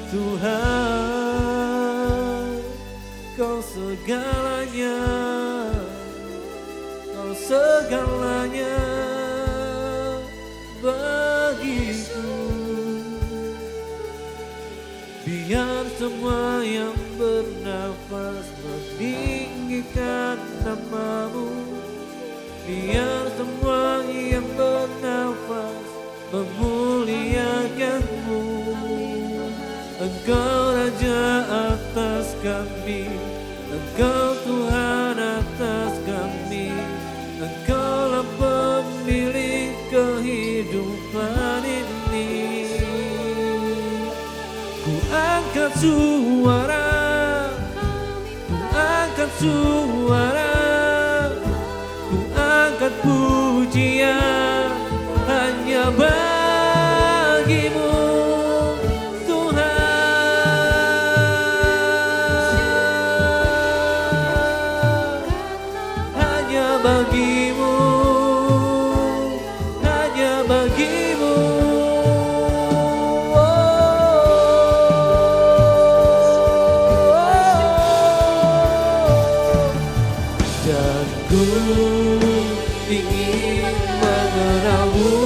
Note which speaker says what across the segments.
Speaker 1: Tuhan, Kau segalanya, Kau segalanya bagiku. Biar semua yang bernafas meninggikan nama-Mu, biar semua yang bernafas memuliakan-Mu. Engkau Raja atas kami, Engkau Tuhan atas kami, Engkaulah pemilik kehidupan ini. Ku angkat suara, ku angkat suara, ku angkat pujian hanya bagimu. Bagimu, hanya bagimu. Dan ku ingin mengenal-Mu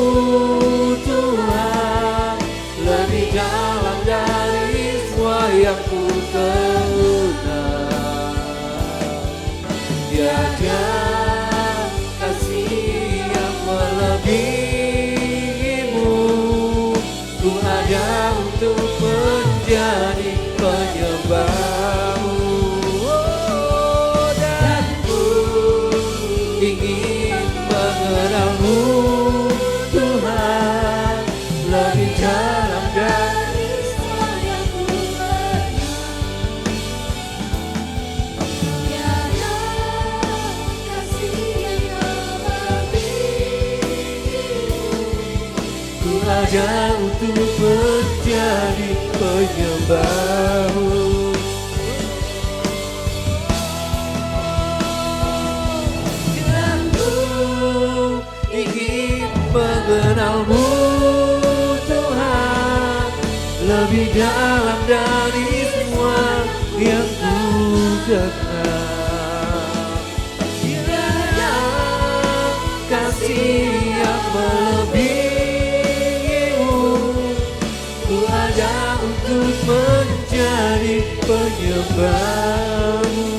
Speaker 1: Tuhan lebih dalam dari semua yang ku kenal. Tiada ku ada untuk menjadi penyembah-Mu, dan ku ingin mengenal-Mu Tuhan lebih dalam dari semua yang ku kenal. Tiada kasih yang ku ada untuk menjadi penyembah-Mu. Dan ku ingin mengenal-Mu Tuhan lebih dalam dari semua yang ku kenal. Tiada kasih yang melebihi-Mu, ku ada untuk menjadi penyembah-Mu.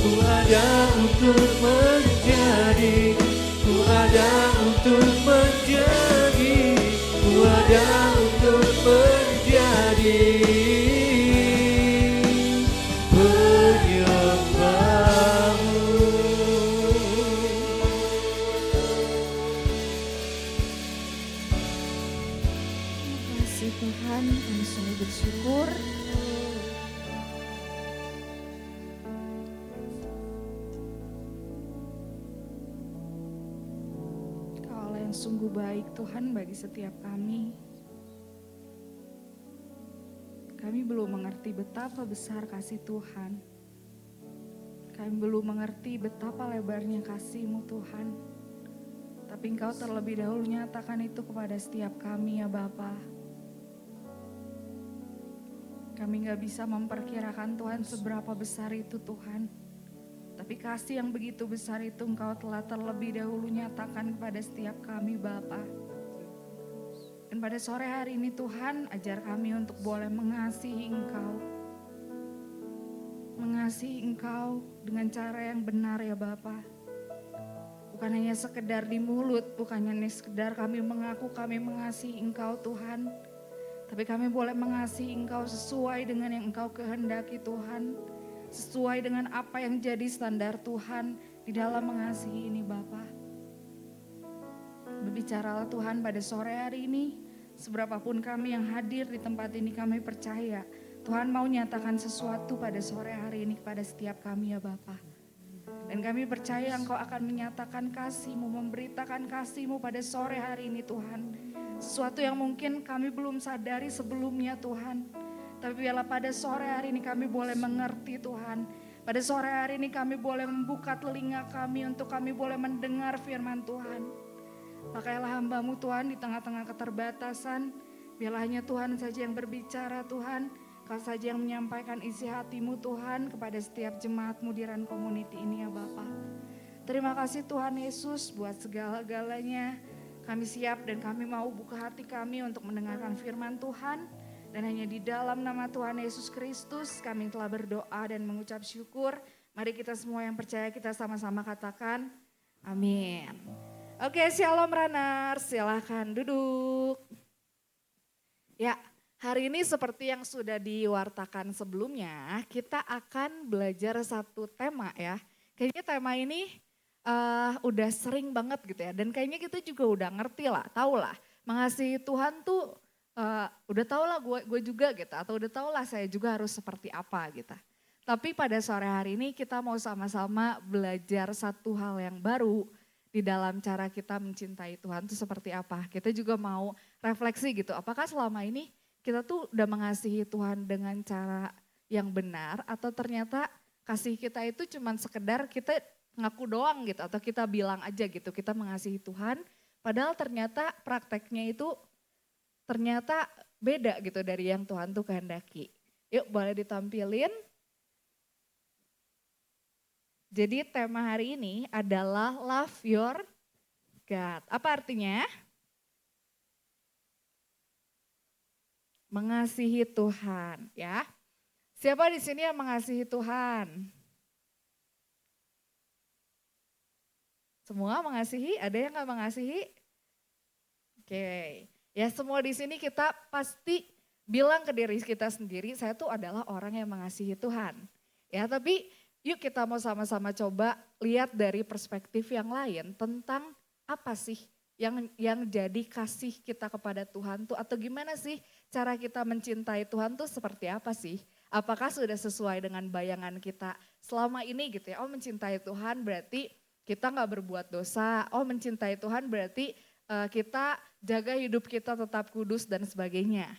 Speaker 1: Ku ada untuk menjadi, ku ada untuk menjadi, ku ada untuk menjadi penyembah-Mu.
Speaker 2: Tuhan, kami sungguh bersyukur. Kau Allah yang sungguh baik Tuhan bagi setiap kami. Kami belum mengerti betapa besar kasih Tuhan. Kami belum mengerti betapa lebarnya kasih-Mu Tuhan. Tapi Engkau terlebih dahulu nyatakan itu kepada setiap kami ya Bapa. Kami gak bisa memperkirakan Tuhan seberapa besar itu Tuhan. Tapi kasih yang begitu besar itu Engkau telah terlebih dahulu nyatakan kepada setiap kami Bapa. Dan pada sore hari ini Tuhan, ajar kami untuk boleh mengasihi Engkau. Mengasihi Engkau dengan cara yang benar ya Bapa. Bukan hanya sekedar di mulut, bukan hanya sekedar kami mengaku kami mengasihi Engkau Tuhan. Tapi kami boleh mengasihi Engkau sesuai dengan yang Engkau kehendaki Tuhan. Sesuai dengan apa yang jadi standar Tuhan di dalam mengasihi ini Bapa. Berbicaralah Tuhan pada sore hari ini. Seberapapun kami yang hadir di tempat ini kami percaya. Tuhan mau nyatakan sesuatu pada sore hari ini kepada setiap kami ya Bapa. Dan kami percaya Engkau akan menyatakan kasih-Mu, memberitakan kasih-Mu pada sore hari ini Tuhan. Sesuatu yang mungkin kami belum sadari sebelumnya Tuhan. Tapi biarlah pada sore hari ini kami boleh mengerti Tuhan. Pada sore hari ini kami boleh membuka telinga kami untuk kami boleh mendengar firman Tuhan. Pakailah hamba-Mu Tuhan di tengah-tengah keterbatasan, Biarlah hanya Tuhan saja yang berbicara Tuhan. Kau saja yang menyampaikan isi hatimu Tuhan kepada setiap jemaat-Mu di Ran Community ini ya Bapa. Terima kasih Tuhan Yesus buat segala-galanya. Kami siap dan kami mau buka hati kami untuk mendengarkan firman Tuhan. Dan hanya di dalam nama Tuhan Yesus Kristus kami telah berdoa dan mengucap syukur. Mari kita semua yang percaya kita sama-sama katakan amin. Oke, shalom runners, silahkan duduk. Ya, hari ini seperti yang sudah diwartakan sebelumnya, kita akan belajar satu tema ya. Kayaknya tema ini udah sering banget gitu ya, dan kayaknya kita juga udah ngerti lah, tahu lah. Mengasihi Tuhan tuh udah tau lah gue juga gitu, atau udah tau lah saya juga harus seperti apa gitu. Tapi pada sore hari ini kita mau sama-sama belajar satu hal yang baru di dalam cara kita mencintai Tuhan itu seperti apa. Kita juga mau refleksi gitu, apakah selama ini kita tuh udah mengasihi Tuhan dengan cara yang benar atau ternyata kasih kita itu cuman sekedar kita ngaku doang gitu atau kita bilang aja gitu kita mengasihi Tuhan padahal ternyata prakteknya itu ternyata beda gitu dari yang Tuhan tuh kehendaki. Yuk boleh ditampilin. Jadi tema hari ini adalah love your God. Apa artinya? Mengasihi Tuhan, ya. Siapa di sini yang mengasihi Tuhan? Semua mengasihi? Ada yang nggak mengasihi? Oke. Ya semua di sini kita pasti bilang ke diri kita sendiri, saya tuh adalah orang yang mengasihi Tuhan. Ya tapi yuk kita mau sama-sama coba lihat dari perspektif yang lain tentang apa sih yang jadi kasih kita kepada Tuhan tuh atau gimana sih cara kita mencintai Tuhan tuh seperti apa sih? Apakah sudah sesuai dengan bayangan kita selama ini gitu ya? Oh mencintai Tuhan berarti kita gak berbuat dosa. Oh mencintai Tuhan berarti kita jaga hidup kita tetap kudus dan sebagainya.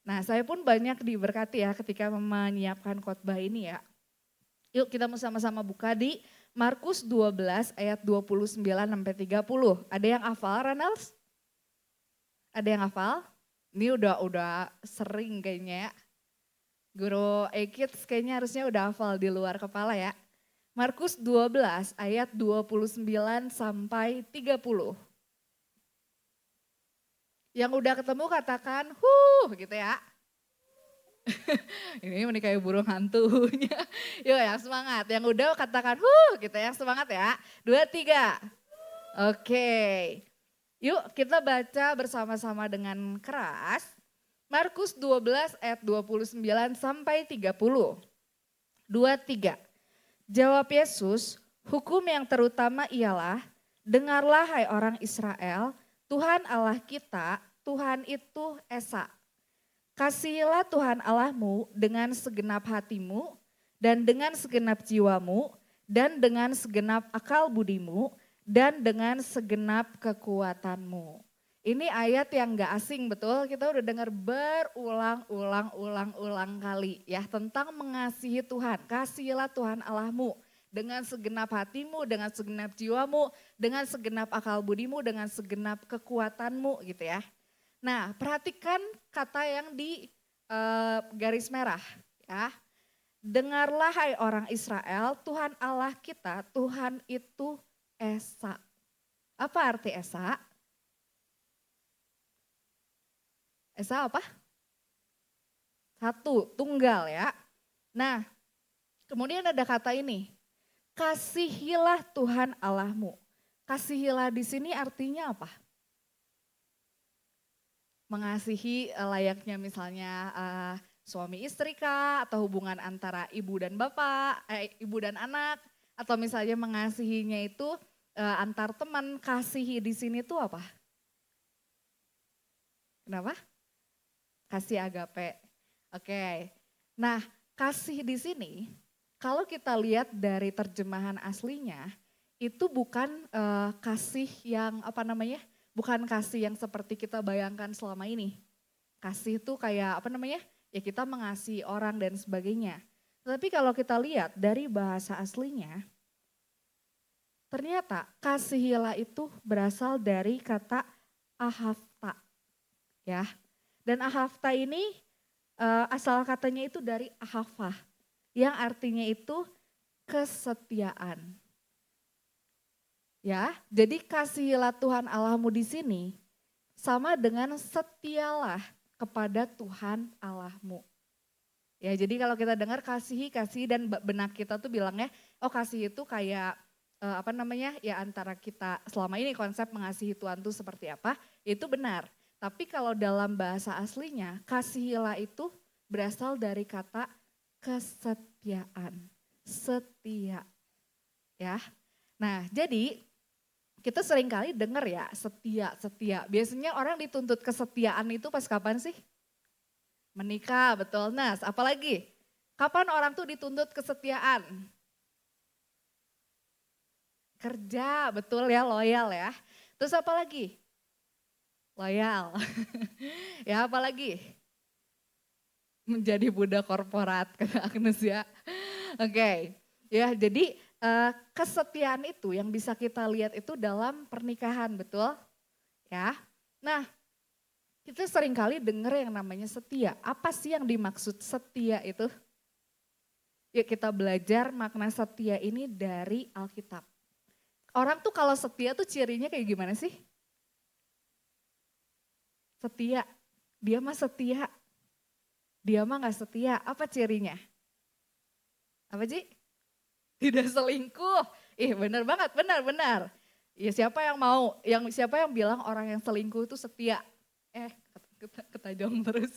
Speaker 2: Nah saya pun banyak diberkati ya ketika menyiapkan khotbah ini ya. Yuk kita mau sama-sama buka di Markus 12 ayat 29 sampai 30. Ada yang hafal Ranels? Ada yang hafal? Ini udah sering kayaknya ya. Guru E-Kids kayaknya harusnya udah hafal di luar kepala ya. Markus 12 ayat 29 sampai 30. Yang udah ketemu katakan gitu ya. Ini kayak burung hantunya. Yuk yang semangat, yang udah katakan gitu yang semangat ya. 2, 3. Oke. Yuk kita baca bersama-sama dengan keras. Markus 12 ayat 29 sampai 30. 2, 3. Jawab Yesus, hukum yang terutama ialah, dengarlah hai orang Israel, Tuhan Allah kita, Tuhan itu Esa. Kasihilah Tuhan Allahmu dengan segenap hatimu, dan dengan segenap jiwamu, dan dengan segenap akal budimu, dan dengan segenap kekuatanmu. Ini ayat yang gak asing betul, kita udah dengar berulang-ulang kali ya tentang mengasihi Tuhan. Kasihilah Tuhan Allahmu dengan segenap hatimu, dengan segenap jiwamu, dengan segenap akal budimu, dengan segenap kekuatanmu gitu ya. Nah perhatikan kata yang di garis merah ya. Dengarlah hai orang Israel, Tuhan Allah kita, Tuhan itu Esa. Apa arti Esa? Esa apa? Satu, tunggal ya. Nah, kemudian ada kata ini, kasihilah Tuhan Allahmu. Kasihilah di sini artinya apa? Mengasihi layaknya misalnya suami istri kah, atau hubungan antara ibu dan bapak, ibu dan anak, atau misalnya mengasihinya itu antar teman. Kasihi di sini tuh apa? Kenapa? Kasih agape. Oke. Nah, kasih di sini kalau kita lihat dari terjemahan aslinya itu bukan kasih yang apa namanya? Bukan kasih yang seperti kita bayangkan selama ini. Kasih itu kayak apa namanya? Ya kita mengasihi orang dan sebagainya. Tapi kalau kita lihat dari bahasa aslinya, ternyata kasihilah itu berasal dari kata ahafta. Ya. Dan ahafta ini asal katanya itu dari ahafah, yang artinya itu kesetiaan. Ya, jadi kasihilah Tuhan Allahmu di sini sama dengan setialah kepada Tuhan Allahmu. Ya, jadi kalau kita dengar kasih dan benak kita tuh bilangnya, oh kasih itu kayak ya antara kita selama ini konsep mengasihi Tuhan tuh seperti apa, itu benar. Tapi kalau dalam bahasa aslinya, kasihilah itu berasal dari kata kesetiaan, setia. Ya, nah jadi kita sering kali dengar ya setia. Biasanya orang dituntut kesetiaan itu pas kapan sih? Menikah, betul. Nah, apalagi? Kapan orang tuh dituntut kesetiaan? Kerja, betul ya, loyal ya. Terus apa lagi? Loyal. Ya, apalagi? Menjadi budak korporat, kata Agnes ya. Oke, ya jadi kesetiaan itu yang bisa kita lihat itu dalam pernikahan, betul? Ya. Nah, kita sering kali dengar yang namanya setia. Apa sih yang dimaksud setia itu? Yuk kita belajar makna setia ini dari Alkitab. Orang tuh kalau setia tuh cirinya kayak gimana sih? Setia, dia mah setia. Dia mah gak setia, apa cirinya? Apa sih? Tidak selingkuh. Ih benar banget, benar. Ya siapa yang mau, siapa yang bilang orang yang selingkuh itu setia? Ketajong terus,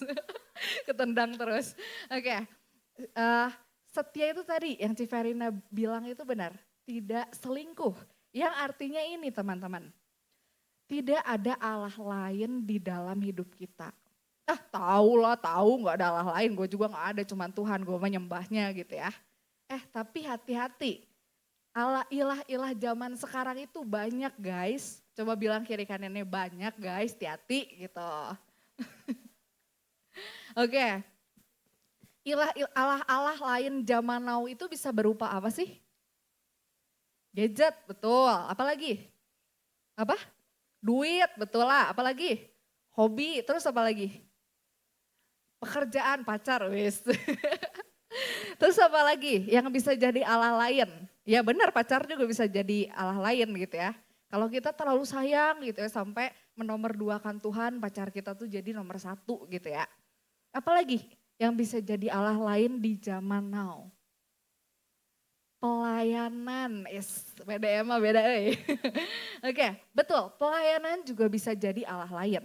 Speaker 2: ketendang terus. Oke, setia itu tadi yang Civerina bilang itu benar. Tidak selingkuh, yang artinya ini teman-teman. Tidak ada Allah lain di dalam hidup kita. Tahu gak ada Allah lain, gue juga gak ada, cuman Tuhan, gue menyembahnya gitu ya. Tapi hati-hati, Allah ilah zaman sekarang itu banyak guys. Coba bilang kiri kanannya banyak guys, hati-hati gitu. Oke, Allah lain zaman now itu bisa berupa apa sih? Gadget, betul. Apalagi? Apa? Duit, betul lah. Apalagi? Hobi, terus apa lagi? Pekerjaan, pacar, wis. Terus apa lagi yang bisa jadi Allah lain? Ya benar, pacar juga bisa jadi Allah lain gitu ya. Kalau kita terlalu sayang gitu ya sampai menomorduakan Tuhan, pacar kita tuh jadi nomor 1 gitu ya. Apalagi yang bisa jadi Allah lain di zaman now? Pelayanan, beda mah beda. Oke, betul, pelayanan juga bisa jadi Allah lain.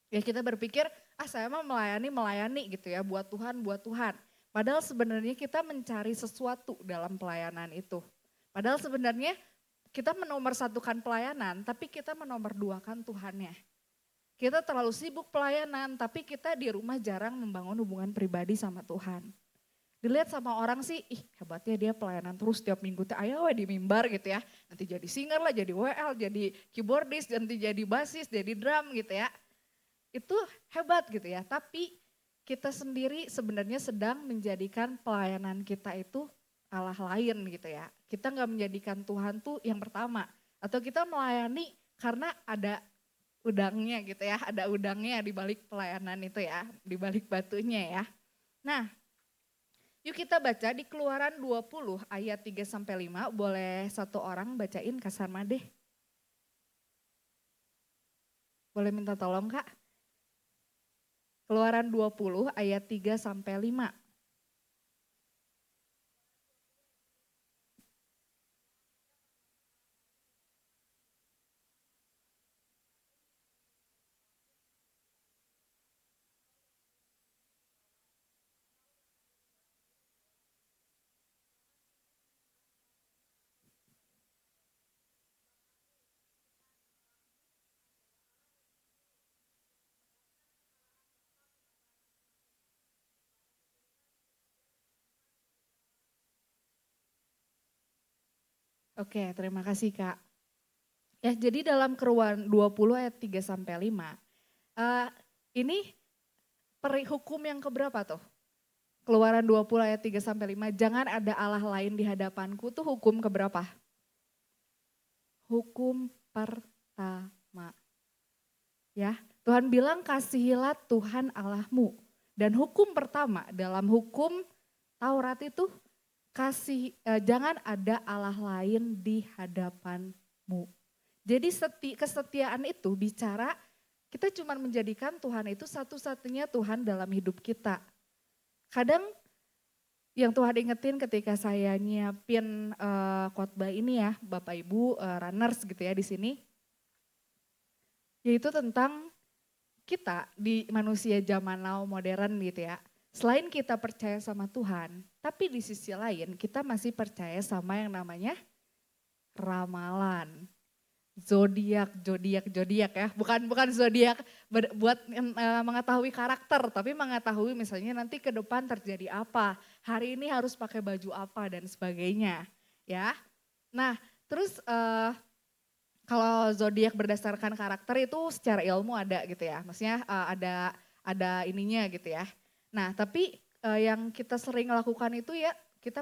Speaker 2: Ya kita berpikir, saya mah melayani gitu ya, buat Tuhan. Padahal sebenarnya kita mencari sesuatu dalam pelayanan itu. Padahal sebenarnya kita menomorsatukan pelayanan, tapi kita menomorduakan Tuhannya. Kita terlalu sibuk pelayanan, tapi kita di rumah jarang membangun hubungan pribadi sama Tuhan. Dilihat sama orang sih, hebatnya dia pelayanan terus tiap minggu, ayo di mimbar gitu ya. Nanti jadi singer lah, jadi WL, jadi keyboardist, nanti jadi basis, jadi drum gitu ya. Itu hebat gitu ya, tapi kita sendiri sebenarnya sedang menjadikan pelayanan kita itu Allah lain gitu ya. Kita nggak menjadikan Tuhan tuh yang pertama. Atau kita melayani karena ada udangnya gitu ya. Ada udangnya di balik pelayanan itu ya. Di balik batunya ya. Nah, yuk kita baca di Keluaran 20 ayat 3-5. Boleh satu orang bacain Kak Sarma deh. Boleh minta tolong Kak? Keluaran 20 ayat 3-5. Oke, terima kasih Kak. Ya, jadi dalam Keluaran 20 ayat 3-5, ini hukum yang keberapa tuh? Keluaran 20 ayat 3-5, jangan ada Allah lain di hadapanku tuh hukum keberapa? Hukum pertama. Ya, Tuhan bilang kasihilah Tuhan Allahmu. Dan hukum pertama dalam hukum Taurat itu jangan ada Allah lain di hadapanmu. Jadi kesetiaan itu bicara kita cuma menjadikan Tuhan itu satu-satunya Tuhan dalam hidup kita. Kadang yang Tuhan ingetin ketika saya nyiapin khotbah ini ya, Bapak Ibu runners gitu ya di sini, yaitu tentang kita di manusia zaman now modern gitu ya. Selain kita percaya sama Tuhan, tapi di sisi lain kita masih percaya sama yang namanya ramalan. Zodiak ya, bukan zodiak buat mengetahui karakter, tapi mengetahui misalnya nanti ke depan terjadi apa, hari ini harus pakai baju apa dan sebagainya, ya. Nah, terus kalau zodiak berdasarkan karakter itu secara ilmu ada gitu ya, maksudnya ada ininya gitu ya. Nah, tapi yang kita sering lakukan itu ya kita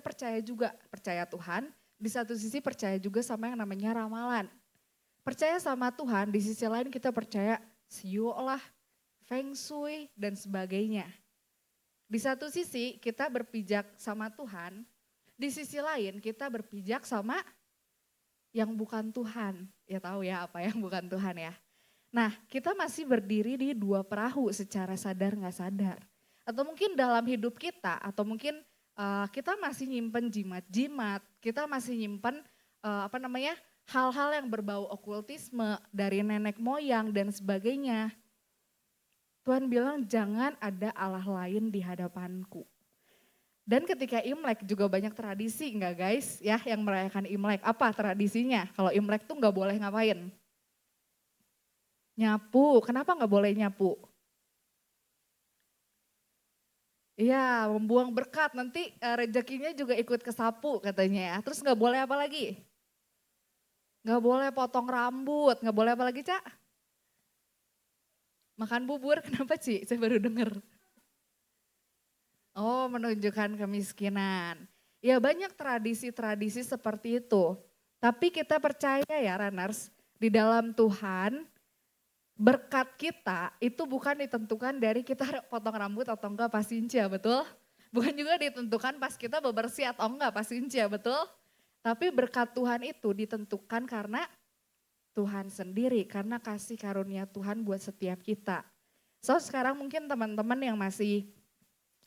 Speaker 2: percaya Tuhan, di satu sisi percaya juga sama yang namanya ramalan. Percaya sama Tuhan, di sisi lain kita percaya sio lah, feng shui dan sebagainya. Di satu sisi kita berpijak sama Tuhan, di sisi lain kita berpijak sama yang bukan Tuhan. Ya tahu ya apa yang bukan Tuhan ya. Nah, kita masih berdiri di dua perahu secara sadar nggak sadar. Atau mungkin dalam hidup kita, atau mungkin kita masih nyimpen jimat-jimat, kita masih nyimpen hal-hal yang berbau okultisme dari nenek moyang dan sebagainya. Tuhan bilang jangan ada Allah lain di hadapanku. Dan ketika Imlek juga banyak tradisi enggak guys ya yang merayakan Imlek. Apa tradisinya? Kalau Imlek tuh enggak boleh ngapain? Nyapu. Kenapa enggak boleh nyapu? Iya, membuang berkat, nanti rezekinya juga ikut kesapu katanya ya. Terus enggak boleh apa lagi? Nggak boleh potong rambut, nggak boleh apa lagi Cak? Makan bubur, kenapa Ci? Saya baru dengar. Oh, menunjukkan kemiskinan. Ya banyak tradisi-tradisi seperti itu. Tapi kita percaya ya runners, di dalam Tuhan berkat kita itu bukan ditentukan dari kita potong rambut atau enggak pas Sincia, betul? Bukan juga ditentukan pas kita bebersih atau enggak pas Sincia, betul? Tapi berkat Tuhan itu ditentukan karena Tuhan sendiri, karena kasih karunia Tuhan buat setiap kita. So sekarang mungkin teman-teman yang masih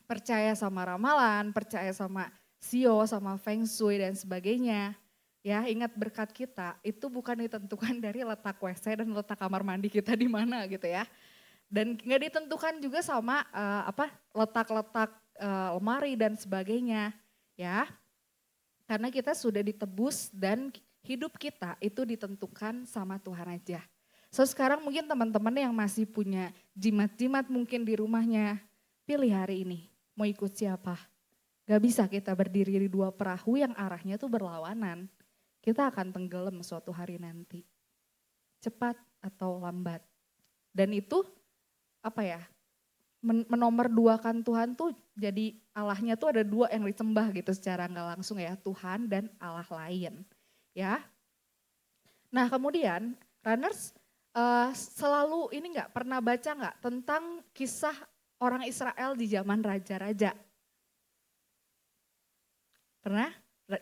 Speaker 2: percaya sama ramalan, percaya sama sio, sama feng shui dan sebagainya. Ya ingat berkat kita itu bukan ditentukan dari letak WC dan letak kamar mandi kita di mana gitu ya. Dan nggak ditentukan juga sama letak-letak lemari dan sebagainya ya. Karena kita sudah ditebus dan hidup kita itu ditentukan sama Tuhan aja. So sekarang mungkin teman-teman yang masih punya jimat-jimat mungkin di rumahnya, pilih hari ini mau ikut siapa. Gak bisa kita berdiri di dua perahu yang arahnya tuh berlawanan. Kita akan tenggelam suatu hari nanti. Cepat atau lambat. Dan itu menomorduakan Tuhan tuh jadi Allahnya tuh ada dua yang disembah gitu secara nggak langsung ya, Tuhan dan Allah lain ya. Nah kemudian runners selalu ini nggak pernah baca nggak tentang kisah orang Israel di zaman raja-raja? Pernah?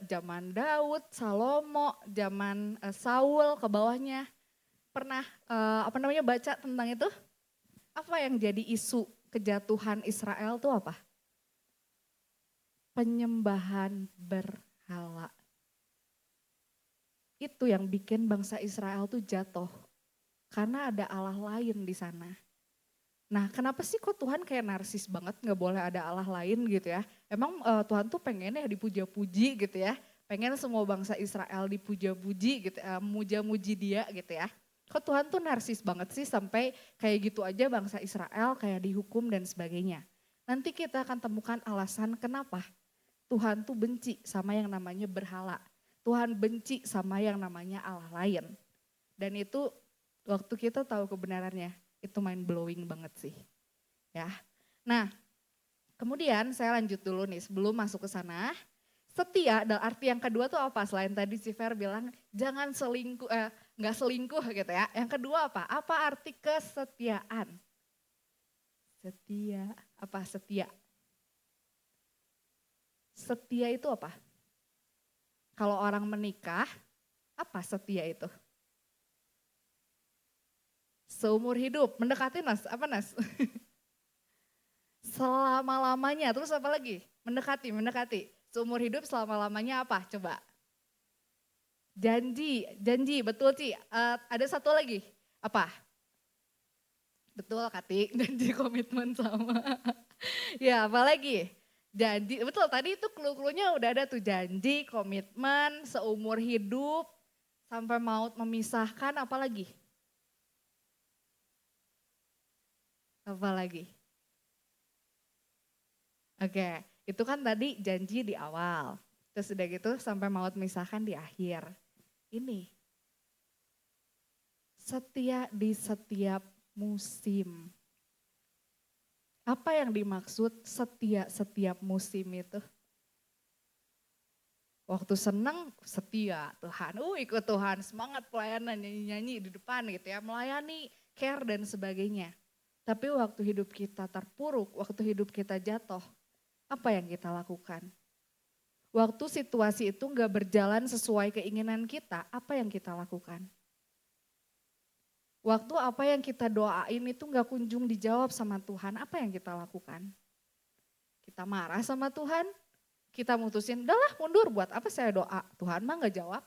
Speaker 2: Zaman Daud, Salomo, zaman Saul ke bawahnya. Pernah baca tentang itu? Apa yang jadi isu kejatuhan Israel itu apa? Penyembahan berhala. Itu yang bikin bangsa Israel tuh jatuh. Karena ada Allah lain di sana. Nah kenapa sih kok Tuhan kayak narsis banget gak boleh ada Allah lain gitu ya. Emang Tuhan tuh pengennya dipuja-puji gitu ya. Pengen semua bangsa Israel dipuja-puji gitu, muja-muji dia gitu ya. Kok Tuhan tuh narsis banget sih sampai kayak gitu aja bangsa Israel kayak dihukum dan sebagainya. Nanti kita akan temukan alasan kenapa Tuhan tuh benci sama yang namanya berhala. Tuhan benci sama yang namanya Allah lain. Dan itu waktu kita tahu kebenarannya, itu mind blowing banget sih. Ya. Nah, kemudian saya lanjut dulu nih sebelum masuk ke sana. Setia, dan arti yang kedua tuh apa? Selain tadi si Fer bilang jangan selingkuh, nggak selingkuh gitu ya. Yang kedua apa? Apa arti kesetiaan? Setia, apa setia? Setia itu apa? Kalau orang menikah, apa setia itu? Seumur hidup, mendekati Nas, apa Nas? Selama-lamanya, terus apa lagi? Mendekati. Seumur hidup selama-lamanya apa? Coba. Janji, betul Ci. Ada satu lagi, apa? Betul Kati, janji komitmen sama. Ya apa lagi? Janji, betul tadi itu clue-cluenya udah ada tuh janji, komitmen, seumur hidup, sampai maut memisahkan, apa lagi? Apa lagi? Oke, itu kan tadi janji di awal. Terus udah gitu sampai maut memisahkan di akhir. Ini, setia di setiap musim. Apa yang dimaksud setia setiap musim itu? Waktu senang setia Tuhan, ikut Tuhan, semangat pelayanan, nyanyi-nyanyi di depan gitu ya, melayani, care dan sebagainya. Tapi waktu hidup kita terpuruk, waktu hidup kita jatuh, apa yang kita lakukan? Waktu situasi itu gak berjalan sesuai keinginan kita, apa yang kita lakukan? Waktu apa yang kita doain itu gak kunjung dijawab sama Tuhan, apa yang kita lakukan? Kita marah sama Tuhan, kita mutusin, udahlah mundur, buat apa saya doa, Tuhan mah gak jawab.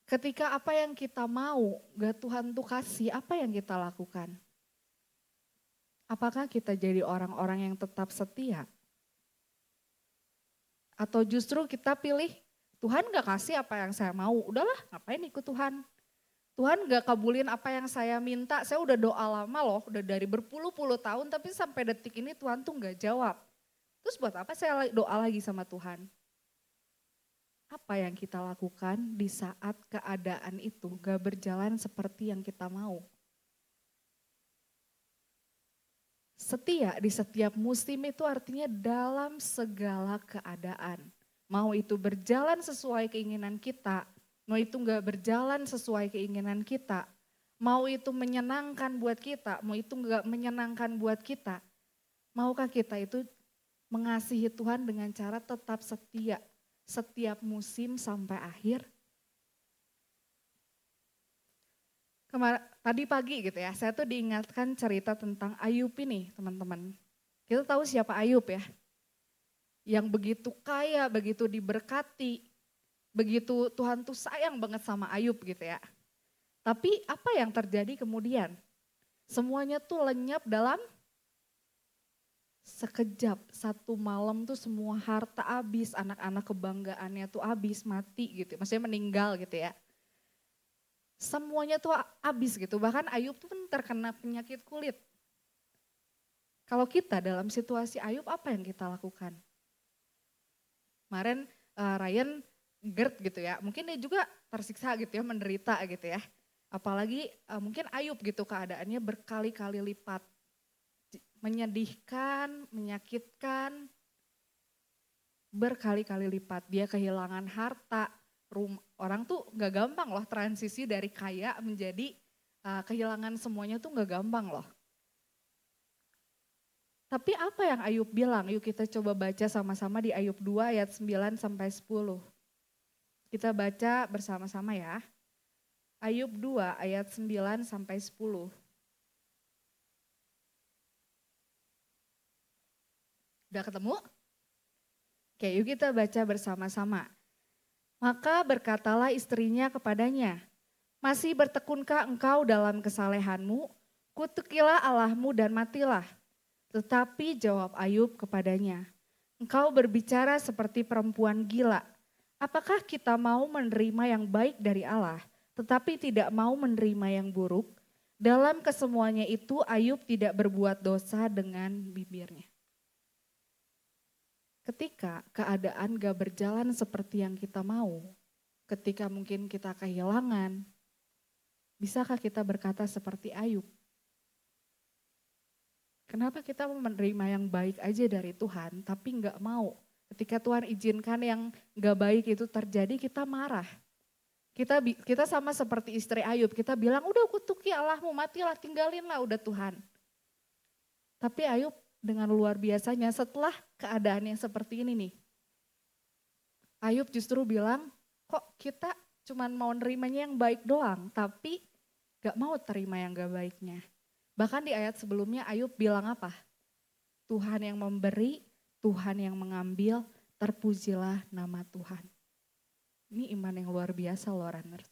Speaker 2: Ketika apa yang kita mau, gak Tuhan tuh kasih, apa yang kita lakukan? Apakah kita jadi orang-orang yang tetap setia? Atau justru kita pilih, Tuhan gak kasih apa yang saya mau, udahlah ngapain ikut Tuhan. Tuhan gak kabulin apa yang saya minta, saya udah doa lama loh, udah dari berpuluh-puluh tahun tapi sampai detik ini Tuhan tuh gak jawab. Terus buat apa saya doa lagi sama Tuhan? Apa yang kita lakukan di saat keadaan itu gak berjalan seperti yang kita mau? Setia di setiap musim itu artinya dalam segala keadaan. Mau itu berjalan sesuai keinginan kita, mau itu gak berjalan sesuai keinginan kita, mau itu menyenangkan buat kita, mau itu gak menyenangkan buat kita. Maukah kita itu mengasihi Tuhan dengan cara tetap setia setiap musim sampai akhir? Tadi pagi gitu ya, saya tuh diingatkan cerita tentang Ayub ini teman-teman. Kita tahu siapa Ayub ya, yang begitu kaya, begitu diberkati, begitu Tuhan tuh sayang banget sama Ayub gitu ya. Tapi apa yang terjadi kemudian? Semuanya tuh lenyap dalam sekejap, satu malam tuh semua harta habis, anak-anak kebanggaannya tuh habis, mati gitu, maksudnya meninggal gitu ya. Semuanya tuh habis gitu, bahkan Ayub tuh kan terkena penyakit kulit. Kalau kita dalam situasi Ayub apa yang kita lakukan? Kemarin Ryan GERD gitu ya, mungkin dia juga tersiksa gitu ya, menderita gitu ya. Apalagi mungkin Ayub gitu keadaannya berkali-kali lipat. Menyedihkan, menyakitkan, berkali-kali lipat. Dia kehilangan harta, orang tuh gak gampang loh transisi dari kaya menjadi kehilangan semuanya tuh gak gampang loh. Tapi apa yang Ayub bilang? Yuk kita coba baca sama-sama di Ayub 2 ayat 9 sampai 10. Kita baca bersama-sama ya. Ayub 2 ayat 9 sampai 10. Udah ketemu? Oke, yuk kita baca bersama-sama. Maka berkatalah istrinya kepadanya, masih bertekunkah engkau dalam kesalehanmu? Kutukilah Allahmu dan matilah. Tetapi jawab Ayub kepadanya, engkau berbicara seperti perempuan gila. Apakah kita mau menerima yang baik dari Allah, tetapi tidak mau menerima yang buruk? Dalam kesemuanya itu Ayub tidak berbuat dosa dengan bibirnya. Ketika keadaan gak berjalan seperti yang kita mau, ketika mungkin kita kehilangan, bisakah kita berkata seperti Ayub? Kenapa kita menerima yang baik aja dari Tuhan, tapi gak mau? Ketika Tuhan izinkan yang gak baik itu terjadi, kita marah. Kita sama seperti istri Ayub, kita bilang udah kutuki Allahmu, matilah, tinggalinlah udah Tuhan. Tapi Ayub dengan luar biasanya setelah keadaan yang seperti ini nih, Ayub justru bilang, kok kita cuman mau nerimanya yang baik doang, tapi gak mau terima yang gak baiknya. Bahkan di ayat sebelumnya Ayub bilang apa? Tuhan yang memberi, Tuhan yang mengambil, terpujilah nama Tuhan. Ini iman yang luar biasa loh runners.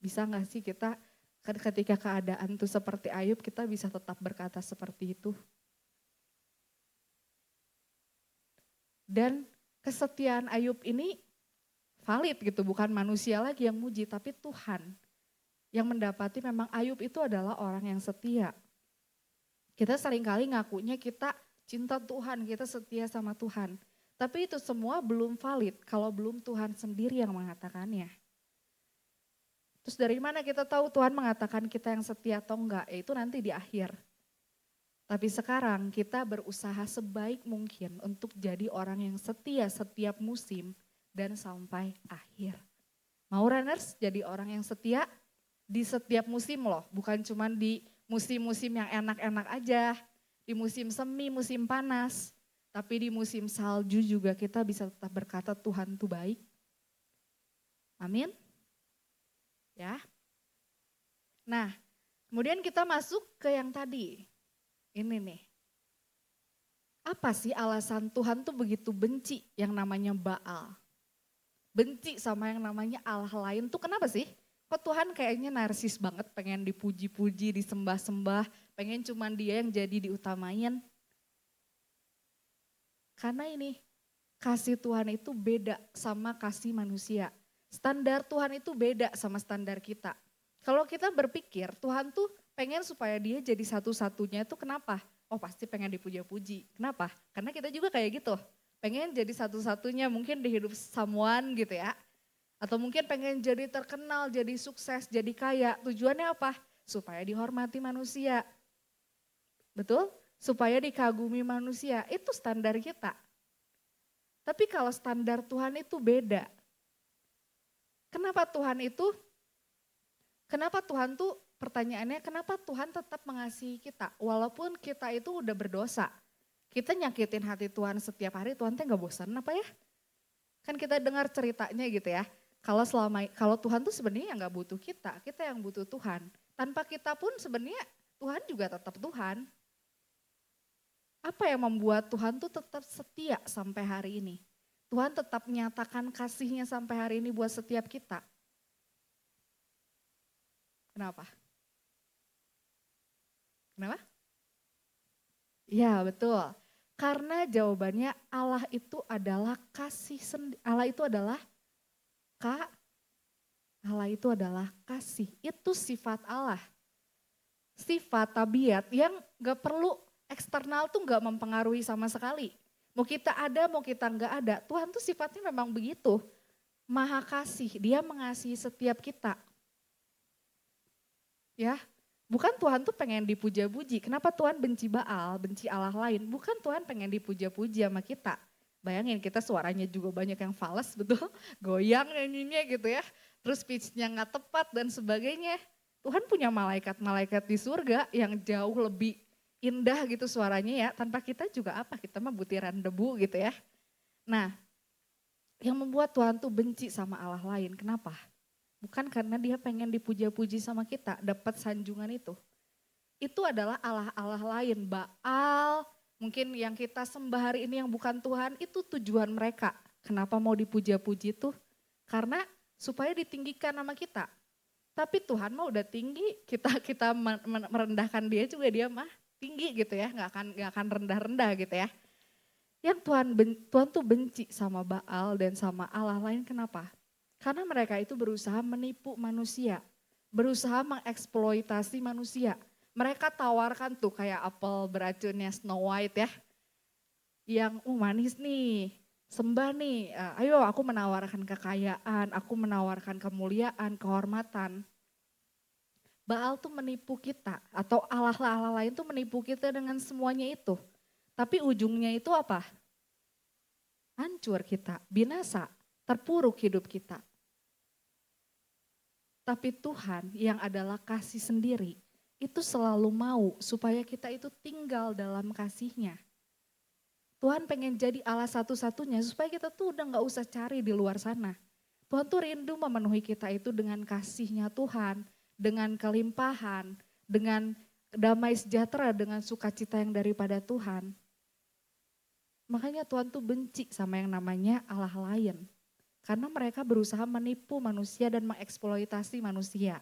Speaker 2: Bisa gak sih kita ketika keadaan tuh seperti Ayub, kita bisa tetap berkata seperti itu? Dan kesetiaan Ayub ini valid gitu, bukan manusia lagi yang muji, tapi Tuhan yang mendapati memang Ayub itu adalah orang yang setia. Kita seringkali ngakunya kita cinta Tuhan, kita setia sama Tuhan. Tapi itu semua belum valid kalau belum Tuhan sendiri yang mengatakannya. Terus dari mana kita tahu Tuhan mengatakan kita yang setia atau enggak? Ya itu nanti di akhir. Tapi sekarang kita berusaha sebaik mungkin untuk jadi orang yang setia setiap musim dan sampai akhir. Mau runners jadi orang yang setia di setiap musim loh, bukan cuma di musim-musim yang enak-enak aja, di musim semi, musim panas, tapi di musim salju juga kita bisa tetap berkata Tuhan tuh baik. Amin. Ya. Nah, kemudian kita masuk ke yang tadi. Ini nih, apa sih alasan Tuhan tuh begitu benci yang namanya Baal? Benci sama yang namanya Allah lain tuh kenapa sih? Kok Tuhan kayaknya narsis banget, pengen dipuji-puji, disembah-sembah, pengen cuman dia yang jadi diutamain. Karena ini, kasih Tuhan itu beda sama kasih manusia. Standar Tuhan itu beda sama standar kita. Kalau kita berpikir Tuhan tuh pengen supaya dia jadi satu-satunya itu kenapa? Oh pasti pengen dipuja-puji. Kenapa? Karena kita juga kayak gitu. Pengen jadi satu-satunya mungkin di hidup someone gitu ya. Atau mungkin pengen jadi terkenal, jadi sukses, jadi kaya. Tujuannya apa? Supaya dihormati manusia. Betul? Supaya dikagumi manusia. Itu standar kita. Tapi kalau standar Tuhan itu beda. Kenapa Tuhan tuh pertanyaannya kenapa Tuhan tetap mengasihi kita walaupun kita itu udah berdosa. Kita nyakitin hati Tuhan setiap hari, Tuhan teh gak bosan apa ya? Kan kita dengar ceritanya gitu ya. Kalau Tuhan tuh sebenarnya nggak butuh kita yang butuh Tuhan. Tanpa kita pun sebenarnya Tuhan juga tetap Tuhan. Apa yang membuat Tuhan tuh tetap setia sampai hari ini? Tuhan tetap menyatakan kasihnya sampai hari ini buat setiap kita. Kenapa? Kenapa? Ya betul. Karena jawabannya Allah itu adalah kasih sendiri. Allah itu adalah kasih. Itu sifat Allah. Sifat tabiat yang gak perlu eksternal tuh gak mempengaruhi sama sekali. Mau kita ada, mau kita nggak ada, Tuhan tuh sifatnya memang begitu. Maha kasih, dia mengasihi setiap kita. Ya, bukan Tuhan tuh pengen dipuja-puji. Kenapa Tuhan benci Baal, benci Allah lain? Bukan Tuhan pengen dipuja-puji sama kita. Bayangin kita suaranya juga banyak yang fals, betul? Goyang nyanyinya gitu ya. Terus pitch-nya nggak tepat dan sebagainya. Tuhan punya malaikat-malaikat di surga yang jauh lebih indah gitu suaranya ya, tanpa kita juga apa, kita mah butiran debu gitu ya. Nah, yang membuat Tuhan tuh benci sama Allah lain, kenapa? Bukan karena dia pengen dipuja-puji sama kita, dapat sanjungan itu. Itu adalah Allah-Allah lain, Baal, mungkin yang kita sembah hari ini yang bukan Tuhan, itu tujuan mereka. Kenapa mau dipuja-puji itu? Karena supaya ditinggikan nama kita. Tapi Tuhan mah udah tinggi, kita merendahkan dia juga dia mah tinggi gitu ya, nggak akan rendah-rendah gitu ya. Yang Tuhan tuh benci sama Baal dan sama Allah lain kenapa? Karena mereka itu berusaha menipu manusia, berusaha mengeksploitasi manusia. Mereka tawarkan tuh kayak apel beracunnya Snow White ya, yang manis nih, sembah nih, ayo aku menawarkan kekayaan, aku menawarkan kemuliaan, kehormatan. Baal tuh menipu kita atau Allah-Allah lain tuh menipu kita dengan semuanya itu. Tapi ujungnya itu apa? Hancur kita, binasa, terpuruk hidup kita. Tapi Tuhan yang adalah kasih sendiri itu selalu mau supaya kita itu tinggal dalam kasih-Nya. Tuhan pengen jadi Allah satu-satunya supaya kita tuh udah gak usah cari di luar sana. Tuhan tuh rindu memenuhi kita itu dengan kasih-Nya Tuhan, dengan kelimpahan, dengan damai sejahtera, dengan sukacita yang daripada Tuhan. Makanya Tuhan tuh benci sama yang namanya Allah lain. Karena mereka berusaha menipu manusia dan mengeksploitasi manusia.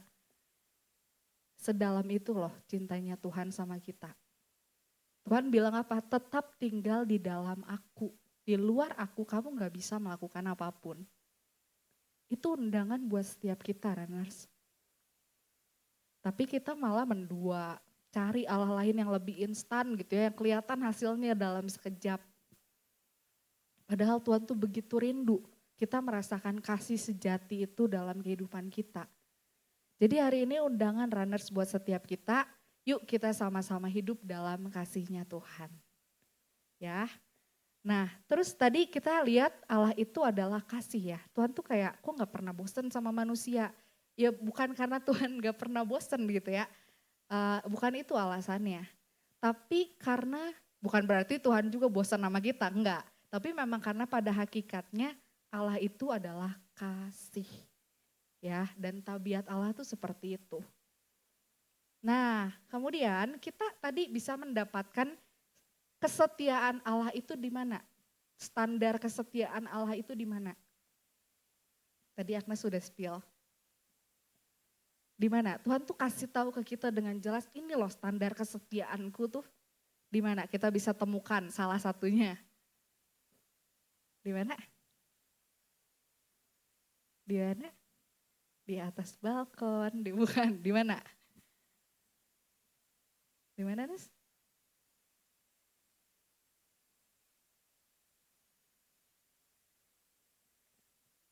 Speaker 2: Sedalam itu loh cintanya Tuhan sama kita. Tuhan bilang apa? Tetap tinggal di dalam aku. Di luar aku kamu gak bisa melakukan apapun. Itu undangan buat setiap kita, Runners. Tapi kita malah mendua, cari Allah lain yang lebih instan gitu ya, yang kelihatan hasilnya dalam sekejap. Padahal Tuhan tuh begitu rindu kita merasakan kasih sejati itu dalam kehidupan kita. Jadi hari ini undangan Runners buat setiap kita, yuk kita sama-sama hidup dalam kasih-Nya Tuhan. Ya. Nah, terus tadi kita lihat Allah itu adalah kasih ya. Tuhan tuh kayak kok gak pernah bosen sama manusia. Ya bukan karena Tuhan gak pernah bosen gitu ya. Bukan itu alasannya. Tapi karena bukan berarti Tuhan juga bosan sama kita, enggak. Tapi memang karena pada hakikatnya Allah itu adalah kasih. Ya, dan tabiat Allah itu seperti itu. Nah, kemudian kita tadi bisa mendapatkan kesetiaan Allah itu di mana? Standar kesetiaan Allah itu di mana? Tadi Agnes sudah spill. Di mana? Tuhan tuh kasih tahu ke kita dengan jelas, ini loh standar kesetiaanku tuh. Di mana kita bisa temukan salah satunya? Di mana? Di mana? Di atas balkon, bukan, di mana? Di mana, Nes?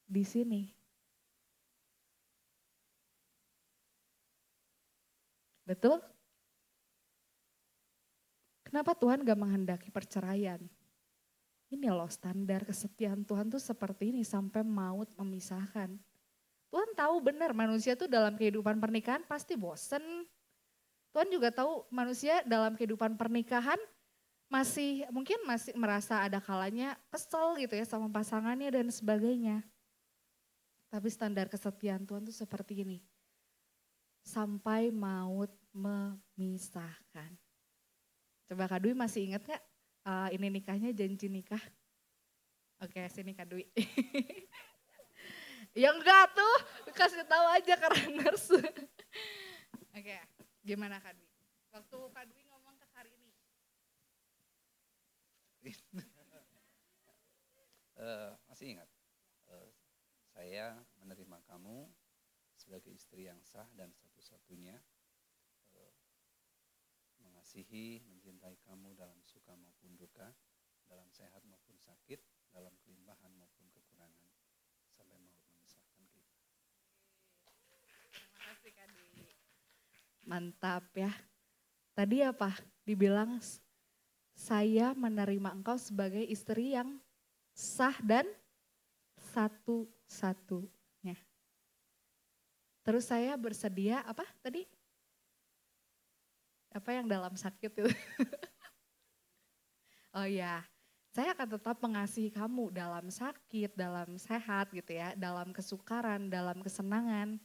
Speaker 2: Di sini. Betul? Kenapa Tuhan gak menghendaki perceraian? Ini loh standar kesetiaan Tuhan tuh seperti ini sampai maut memisahkan. Tuhan tahu benar manusia tuh dalam kehidupan pernikahan pasti bosen. Tuhan juga tahu manusia dalam kehidupan pernikahan mungkin masih merasa ada kalanya kesel gitu ya sama pasangannya dan sebagainya. Tapi standar kesetiaan Tuhan tuh seperti ini. Sampai maut memisahkan. Coba Kak Dwi masih ingat gak ini nikahnya janji nikah? Oke, sini Kak Dwi. Ya enggak tuh, kasih tahu aja ke Runners. Oke, gimana Kak Dwi? Waktu Kak Dwi ngomong ke Karini.
Speaker 3: Masih ingat, saya menerima kamu sebagai istri yang sah dan satu-satunya, mengasihi, mencintai kamu dalam suka maupun duka, dalam sehat maupun sakit, dalam kelimpahan maupun kekurangan, sampai maut memisahkan kita.
Speaker 2: Terima kasih Kak Dwi. Mantap ya. Tadi apa? Dibilang saya menerima engkau sebagai istri yang sah dan satu-satunya. Terus saya bersedia apa tadi? Apa yang dalam sakit itu? Oh ya, saya akan tetap mengasihi kamu dalam sakit, dalam sehat gitu ya, dalam kesukaran, dalam kesenangan.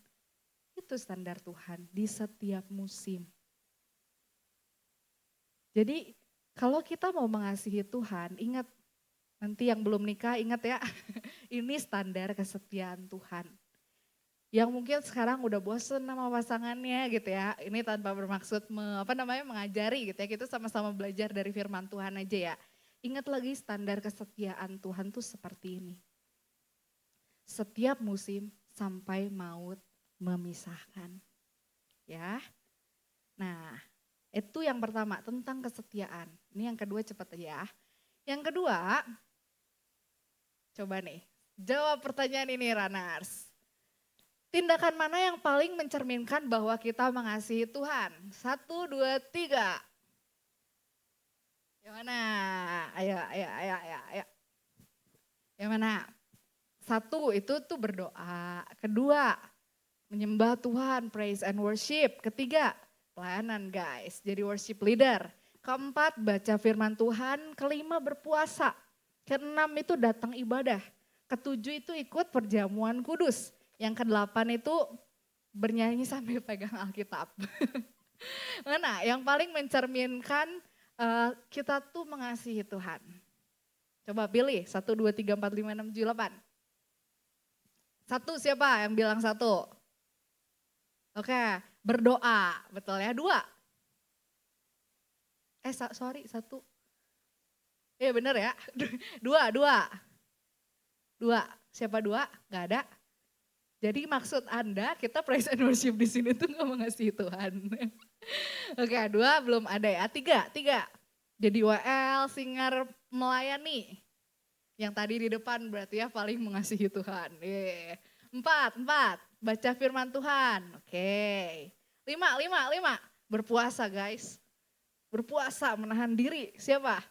Speaker 2: Itu standar Tuhan di setiap musim. Jadi kalau kita mau mengasihi Tuhan, ingat nanti yang belum nikah ingat ya, ini standar kesetiaan Tuhan. Yang mungkin sekarang udah bosen sama pasangannya gitu ya, ini tanpa bermaksud mengajari gitu ya, kita sama-sama belajar dari firman Tuhan aja ya. Ingat lagi standar kesetiaan Tuhan tuh seperti ini. Setiap musim sampai maut memisahkan. Ya. Nah, itu yang pertama tentang kesetiaan. Ini yang kedua cepat aja ya. Yang kedua, coba nih, jawab pertanyaan ini Runners. Tindakan mana yang paling mencerminkan bahwa kita mengasihi Tuhan? 1, 2, 3. Yang mana? Ayo. Yang mana? 1 itu tuh berdoa. Kedua, menyembah Tuhan, praise and worship. Ketiga, pelayanan guys, jadi worship leader. Keempat, baca firman Tuhan. Kelima, berpuasa. Keenam itu datang ibadah. Ketujuh itu ikut perjamuan kudus. Yang kedelapan itu bernyanyi sambil pegang Alkitab. Mana yang paling mencerminkan kita tuh mengasihi Tuhan? Coba pilih, 1, 2, 3, 4, 5, 6, 7, 8. Satu siapa yang bilang satu? Oke, berdoa, betul ya. Dua. Sorry, satu. Iya bener ya, dua. Siapa dua? Gak ada. Jadi maksud Anda kita praise and worship di sini tuh gak mengasihi Tuhan. Oke, dua belum ada ya. Tiga. Jadi WL, singer, melayani. Yang tadi di depan berarti ya paling mengasihi Tuhan. Empat. Baca firman Tuhan. Oke. Lima. Berpuasa guys. Berpuasa, menahan diri. Siapa?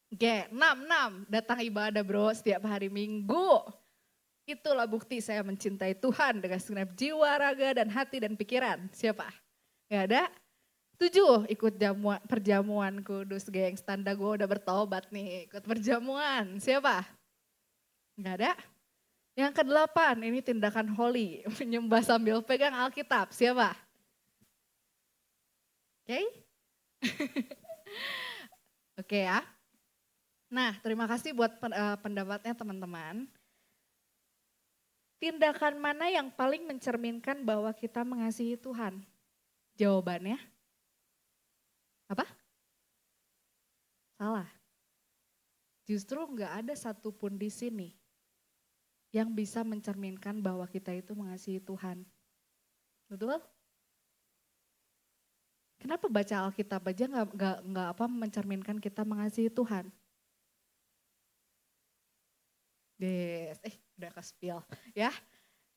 Speaker 2: Oke, 6. Datang ibadah bro setiap hari Minggu. Itulah bukti saya mencintai Tuhan dengan segenap jiwa, raga, dan hati dan pikiran. Siapa? Gak ada? 7, ikut perjamuan kudus gengs. Tanda gue udah bertobat nih, ikut perjamuan. Siapa? Gak ada? Yang ke-8, ini tindakan holy. Menyembah sambil pegang Alkitab. Siapa? Oke? Oke ya. Nah, terima kasih buat pendapatnya teman-teman. Tindakan mana yang paling mencerminkan bahwa kita mengasihi Tuhan? Jawabannya apa? Salah. Justru nggak ada satupun di sini yang bisa mencerminkan bahwa kita itu mengasihi Tuhan. Betul? Kenapa baca Alkitab aja nggak mencerminkan kita mengasihi Tuhan? Udah ke-spill ya.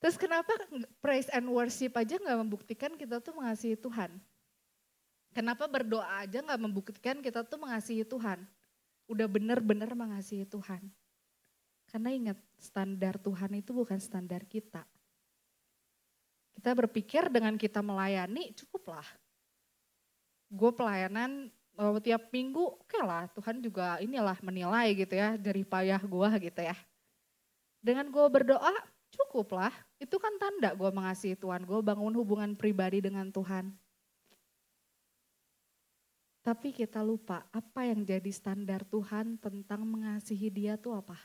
Speaker 2: Terus kenapa praise and worship aja nggak membuktikan kita tuh mengasihi Tuhan? Kenapa berdoa aja nggak membuktikan kita tuh mengasihi Tuhan? Udah benar-benar mengasihi Tuhan. Karena ingat, standar Tuhan itu bukan standar kita. Kita berpikir dengan kita melayani cukuplah. Gue pelayanan tiap minggu, oke lah, Tuhan juga inilah menilai gitu ya, jerih payah gue gitu ya. Dengan gue berdoa cukuplah, itu kan tanda gue mengasihi Tuhan, gue bangun hubungan pribadi dengan Tuhan. Tapi kita lupa apa yang jadi standar Tuhan tentang mengasihi dia tuh apa.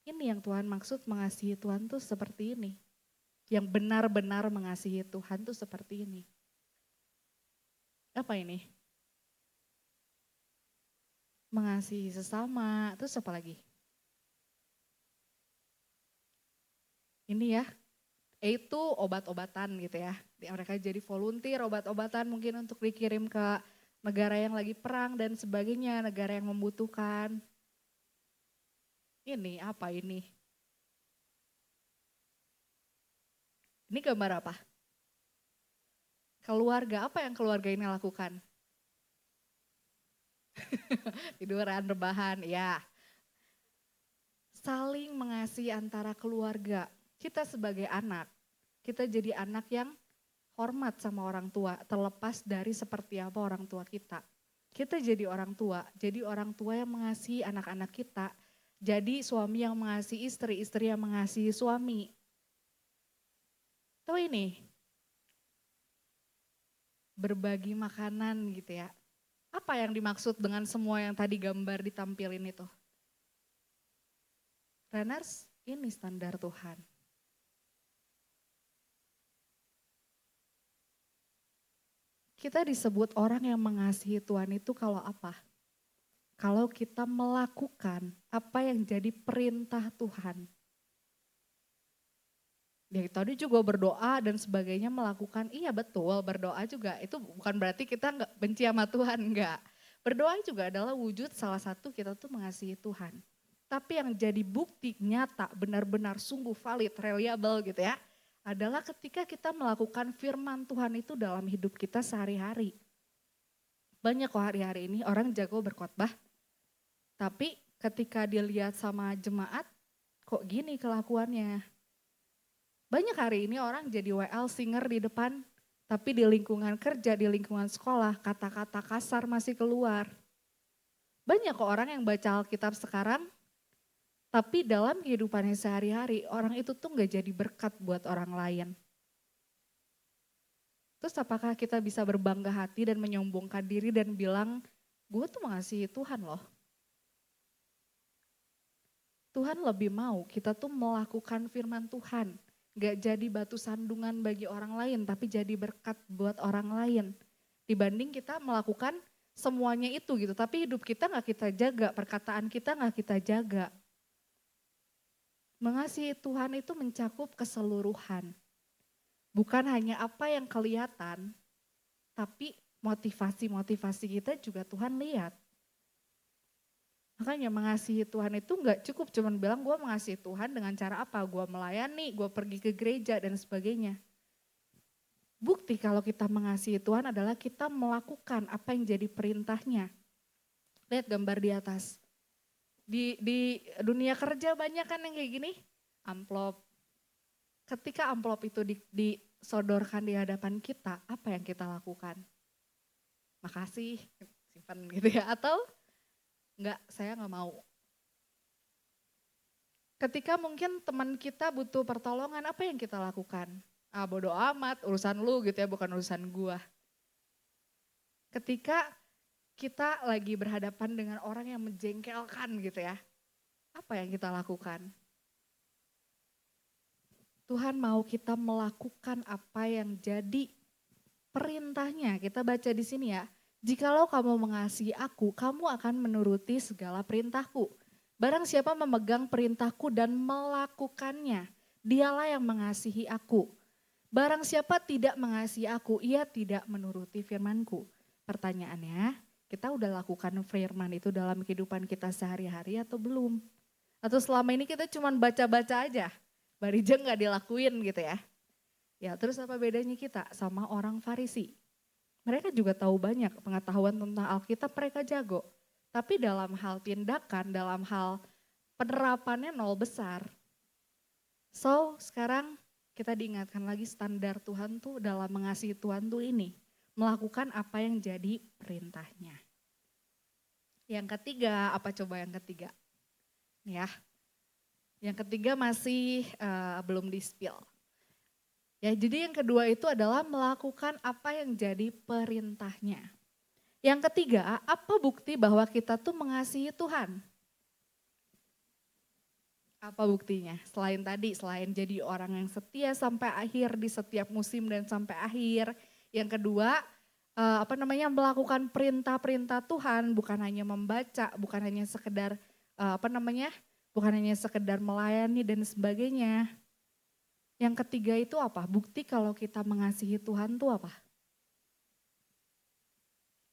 Speaker 2: Ini yang Tuhan maksud mengasihi Tuhan tuh seperti ini. Yang benar-benar mengasihi Tuhan tuh seperti ini. Apa ini? Mengasihi sesama, terus apa lagi? Ini ya, itu obat-obatan gitu ya. Mereka jadi volunteer obat-obatan mungkin untuk dikirim ke negara yang lagi perang dan sebagainya, negara yang membutuhkan. Ini apa ini? Ini gambar apa? Keluarga, apa yang keluarga ini lakukan? Tiduran, rebahan, ya. Saling mengasihi antara keluarga. Kita sebagai anak, kita jadi anak yang hormat sama orang tua, terlepas dari seperti apa orang tua kita. Kita jadi orang tua yang mengasihi anak-anak kita, jadi suami yang mengasihi istri, istri yang mengasihi suami. Tuh ini, berbagi makanan gitu ya. Apa yang dimaksud dengan semua yang tadi gambar ditampilin itu? Runners, ini standar Tuhan. Kita disebut orang yang mengasihi Tuhan itu kalau apa? Kalau kita melakukan apa yang jadi perintah Tuhan. Ya tadi juga berdoa dan sebagainya melakukan, iya betul berdoa juga. Itu bukan berarti kita nggak benci sama Tuhan, enggak. Berdoa juga adalah wujud salah satu kita tuh mengasihi Tuhan. Tapi yang jadi bukti nyata benar-benar sungguh valid, reliable gitu ya. Adalah ketika kita melakukan firman Tuhan itu dalam hidup kita sehari-hari. Banyak kok hari-hari ini orang jago berkhotbah, tapi ketika dilihat sama jemaat, kok gini kelakuannya. Banyak hari ini orang jadi WL singer di depan, tapi di lingkungan kerja, di lingkungan sekolah, kata-kata kasar masih keluar. Banyak kok orang yang baca Alkitab sekarang, tapi dalam kehidupannya sehari-hari, orang itu tuh gak jadi berkat buat orang lain. Terus apakah kita bisa berbangga hati dan menyombongkan diri dan bilang, gue tuh mengasihi Tuhan loh. Tuhan lebih mau kita tuh melakukan firman Tuhan. Gak jadi batu sandungan bagi orang lain, tapi jadi berkat buat orang lain. Dibanding kita melakukan semuanya itu gitu, tapi hidup kita gak kita jaga, perkataan kita gak kita jaga. Mengasihi Tuhan itu mencakup keseluruhan. Bukan hanya apa yang kelihatan, tapi motivasi-motivasi kita juga Tuhan lihat. Makanya mengasihi Tuhan itu gak cukup cuman bilang gue mengasihi Tuhan dengan cara apa, gue melayani, gue pergi ke gereja dan sebagainya. Bukti kalau kita mengasihi Tuhan adalah kita melakukan apa yang jadi perintahnya. Lihat gambar di atas. Di dunia kerja banyak kan yang kayak gini, amplop. Ketika amplop itu disodorkan di hadapan kita, apa yang kita lakukan? Makasih, simpan gitu ya, atau enggak, saya enggak mau. Ketika mungkin teman kita butuh pertolongan, apa yang kita lakukan? Bodo amat, urusan lu gitu ya, bukan urusan gua. Ketika kita lagi berhadapan dengan orang yang menjengkelkan gitu ya, apa yang kita lakukan? Tuhan mau kita melakukan apa yang jadi perintahnya. Kita baca di sini ya. Jikalau kamu mengasihi aku, kamu akan menuruti segala perintahku. Barang siapa memegang perintahku dan melakukannya, dialah yang mengasihi aku. Barang siapa tidak mengasihi aku, ia tidak menuruti firmanku. Pertanyaannya, kita udah lakukan firman itu dalam kehidupan kita sehari-hari atau belum? Atau selama ini kita cuma baca-baca aja? Barijeng gak dilakuin gitu ya. Ya terus apa bedanya kita sama orang Farisi? Mereka juga tahu banyak pengetahuan tentang Alkitab, mereka jago. Tapi dalam hal tindakan, dalam hal penerapannya nol besar. So sekarang kita diingatkan lagi standar Tuhan tuh dalam mengasihi Tuhan tuh ini. Melakukan apa yang jadi perintahnya. Yang ketiga, apa coba yang ketiga? Ya. Yang ketiga masih belum di-spill. Ya, jadi yang kedua itu adalah melakukan apa yang jadi perintahnya. Yang ketiga, apa bukti bahwa kita tuh mengasihi Tuhan? Apa buktinya? Selain tadi, selain jadi orang yang setia sampai akhir di setiap musim dan sampai akhir. Yang kedua, melakukan perintah-perintah Tuhan, bukan hanya membaca, bukan hanya sekedar bukan hanya sekedar melayani dan sebagainya. Yang ketiga itu apa? Bukti kalau kita mengasihi Tuhan itu apa?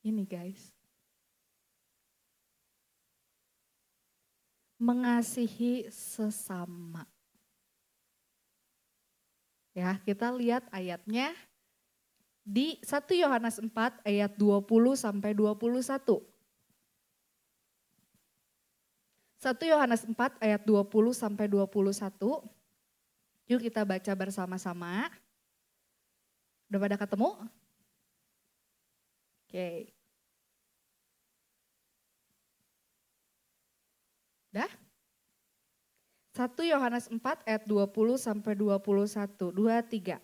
Speaker 2: Ini guys. Mengasihi sesama. Ya, kita lihat ayatnya di 1 Yohanes 4 ayat 20 sampai 21. 1 Yohanes 4 ayat 20 sampai 21. Yuk kita baca bersama-sama. Udah pada ketemu? Oke. Udah? 1 Yohanes 4 ayat 20 sampai 21. 2, 3.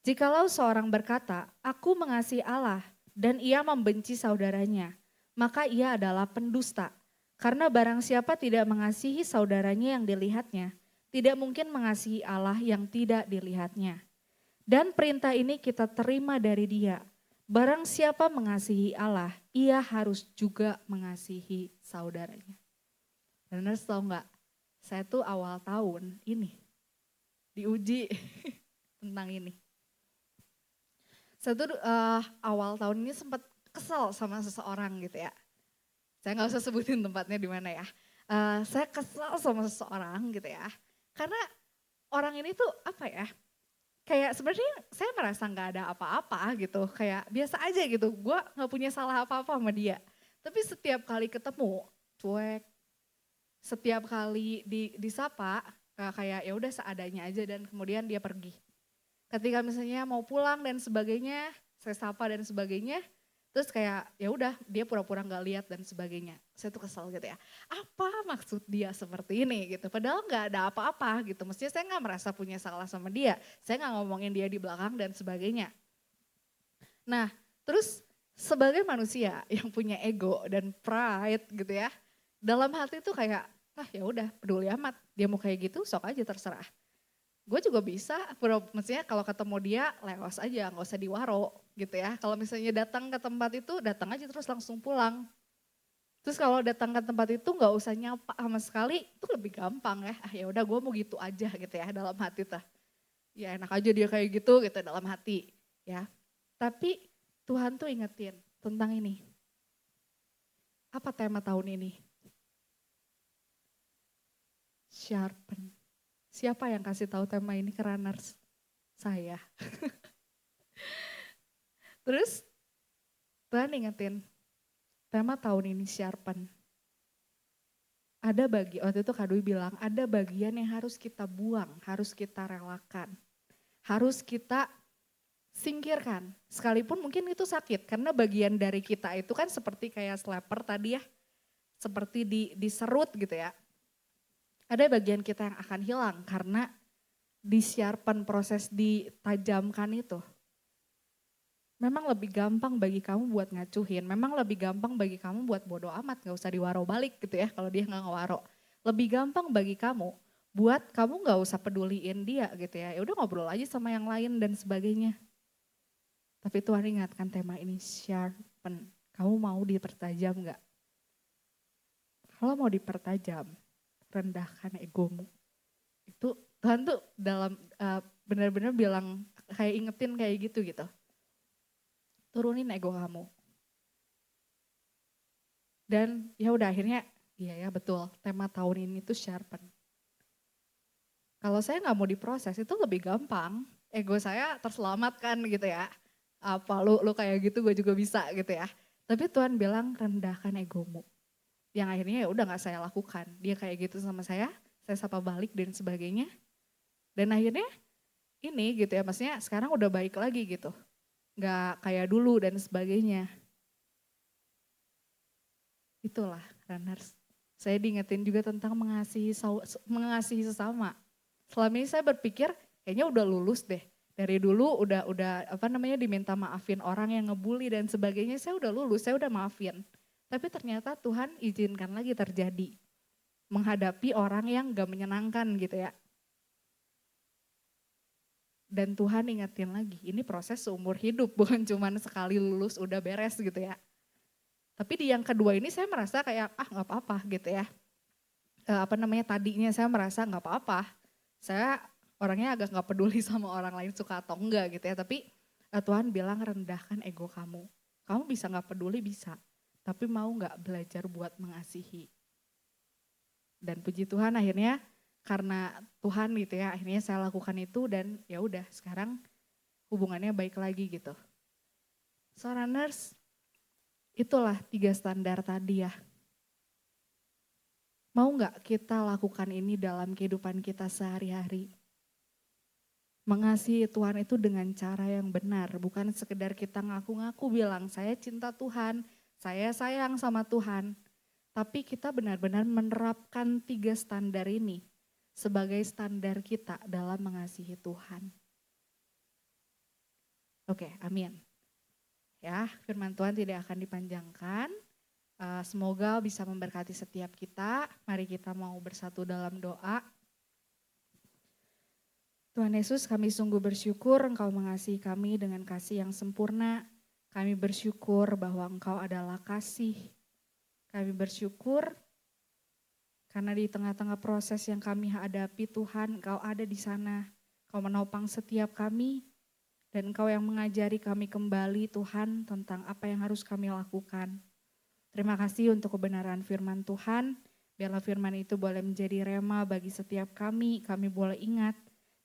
Speaker 2: Jikalau seorang berkata, aku mengasihi Allah dan ia membenci saudaranya, maka ia adalah pendusta. Karena barang siapa tidak mengasihi saudaranya yang dilihatnya, tidak mungkin mengasihi Allah yang tidak dilihatnya. Dan perintah ini kita terima dari Dia. Barang siapa mengasihi Allah, ia harus juga mengasihi saudaranya. Benar tahu nggak? Saya tuh awal tahun ini diuji tentang ini. Saya tuh awal tahun ini sempat kesal sama seseorang gitu ya. Saya nggak usah sebutin tempatnya di mana ya. Saya kesal sama seseorang gitu ya. Karena orang ini tuh apa ya, kayak sebenarnya saya merasa nggak ada apa-apa gitu. Kayak biasa aja gitu, gue nggak punya salah apa-apa sama dia. Tapi setiap kali ketemu, cuek. Setiap kali disapa, kayak ya udah seadanya aja dan kemudian dia pergi. Ketika misalnya mau pulang dan sebagainya, saya sapa dan sebagainya, terus kayak ya udah dia pura-pura nggak lihat dan sebagainya. Saya tuh kesel gitu ya. Apa maksud dia seperti ini gitu? Padahal nggak ada apa-apa gitu. Mestinya saya nggak merasa punya salah sama dia. Saya nggak ngomongin dia di belakang dan sebagainya. Nah, terus sebagai manusia yang punya ego dan pride gitu ya, dalam hati tuh kayak, ah ya udah peduli amat, dia mau kayak gitu sok aja terserah. Gue juga bisa, maksudnya kalau ketemu dia lewas aja, nggak usah diwaro gitu ya. Kalau misalnya datang ke tempat itu, datang aja terus langsung pulang. Terus kalau datang ke tempat itu nggak usah nyapa sama sekali, itu lebih gampang ya. Ah ya udah gue mau gitu aja gitu ya dalam hati tuh. Ya enak aja dia kayak gitu dalam hati ya. Tapi Tuhan tuh ingetin tentang ini. Apa tema tahun ini? Sharpen. Siapa yang kasih tahu tema ini ke runners? Saya. Terus Tuhan ingetin, tema tahun ini sharpen. Ada waktu itu Kak Dwi bilang, ada bagian yang harus kita buang, harus kita relakan. Harus kita singkirkan. Sekalipun mungkin itu sakit, karena bagian dari kita itu kan seperti kayak slapper tadi ya. Seperti diserut gitu ya. Ada bagian kita yang akan hilang karena disiarpan proses ditajamkan itu. Memang lebih gampang bagi kamu buat ngacuhin, memang lebih gampang bagi kamu buat bodo amat, gak usah diwaro balik gitu ya kalau dia gak ngewaro. Lebih gampang bagi kamu buat kamu gak usah peduliin dia gitu ya, udah ngobrol aja sama yang lain dan sebagainya. Tapi Tuhan ingatkan tema ini sharpen, kamu mau dipertajam gak? Kalau mau dipertajam, rendahkan egomu. Itu Tuhan tuh dalam benar-benar bilang kayak ingetin kayak gitu. Turunin ego kamu. Dan ya udah akhirnya iya ya betul tema tahun ini tuh sharpen. Kalau saya nggak mau diproses itu lebih gampang. Ego saya terselamatkan gitu ya. Apa lu kayak gitu gue juga bisa gitu ya. Tapi Tuhan bilang rendahkan egomu. Yang akhirnya ya udah nggak saya lakukan. Dia kayak gitu sama saya sapa balik dan sebagainya. Dan akhirnya ini gitu ya, maksudnya sekarang udah baik lagi gitu. Nggak kayak dulu dan sebagainya. Itulah runners. Saya diingetin juga tentang mengasihi sesama. Selama ini saya berpikir kayaknya udah lulus deh. Dari dulu udah diminta maafin orang yang ngebully dan sebagainya, saya udah lulus, saya udah maafin. Tapi ternyata Tuhan izinkan lagi terjadi. Menghadapi orang yang gak menyenangkan gitu ya. Dan Tuhan ingetin lagi, ini proses seumur hidup, bukan cuma sekali lulus udah beres gitu ya. Tapi di yang kedua ini saya merasa kayak, gak apa-apa gitu ya. Tadinya saya merasa gak apa-apa. Saya orangnya agak gak peduli sama orang lain suka atau enggak gitu ya. Tapi Tuhan bilang rendahkan ego kamu. Kamu bisa gak peduli, bisa. Tapi mau gak belajar buat mengasihi. Dan puji Tuhan akhirnya karena Tuhan gitu ya, akhirnya saya lakukan itu dan ya udah sekarang hubungannya baik lagi gitu. So runners, itulah 3 standar tadi ya. Mau gak kita lakukan ini dalam kehidupan kita sehari-hari? Mengasihi Tuhan itu dengan cara yang benar, bukan sekedar kita ngaku-ngaku bilang saya cinta Tuhan, saya sayang sama Tuhan. Tapi kita benar-benar menerapkan 3 standar ini sebagai standar kita dalam mengasihi Tuhan. Oke, amin. Ya, firman Tuhan tidak akan dipanjangkan. Semoga bisa memberkati setiap kita. Mari kita mau bersatu dalam doa. Tuhan Yesus, kami sungguh bersyukur Engkau mengasihi kami dengan kasih yang sempurna. Kami bersyukur bahwa Engkau adalah kasih. Kami bersyukur karena di tengah-tengah proses yang kami hadapi Tuhan, Engkau ada di sana. Engkau menopang setiap kami dan Engkau yang mengajari kami kembali Tuhan tentang apa yang harus kami lakukan. Terima kasih untuk kebenaran firman Tuhan. Biarlah firman itu boleh menjadi rema bagi setiap kami boleh ingat.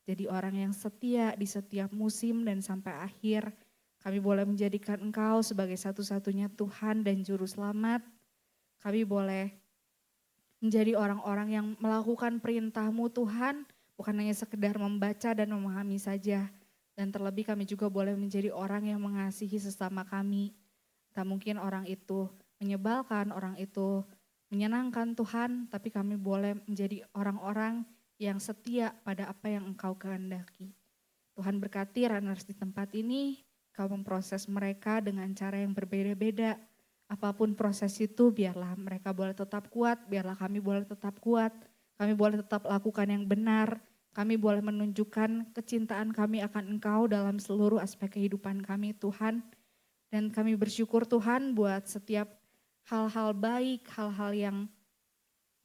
Speaker 2: Jadi orang yang setia di setiap musim dan sampai akhir. Kami boleh menjadikan Engkau sebagai satu-satunya Tuhan dan Juru Selamat. Kami boleh menjadi orang-orang yang melakukan perintah-Mu Tuhan, bukan hanya sekedar membaca dan memahami saja. Dan terlebih kami juga boleh menjadi orang yang mengasihi sesama kami. Tak mungkin orang itu menyebalkan, orang itu menyenangkan Tuhan, tapi kami boleh menjadi orang-orang yang setia pada apa yang Engkau kehendaki. Tuhan berkati runners di tempat ini, Kau memproses mereka dengan cara yang berbeda-beda. Apapun proses itu, biarlah mereka boleh tetap kuat, biarlah kami boleh tetap kuat, kami boleh tetap lakukan yang benar, kami boleh menunjukkan kecintaan kami akan Engkau dalam seluruh aspek kehidupan kami Tuhan. Dan kami bersyukur Tuhan buat setiap hal-hal baik, hal-hal yang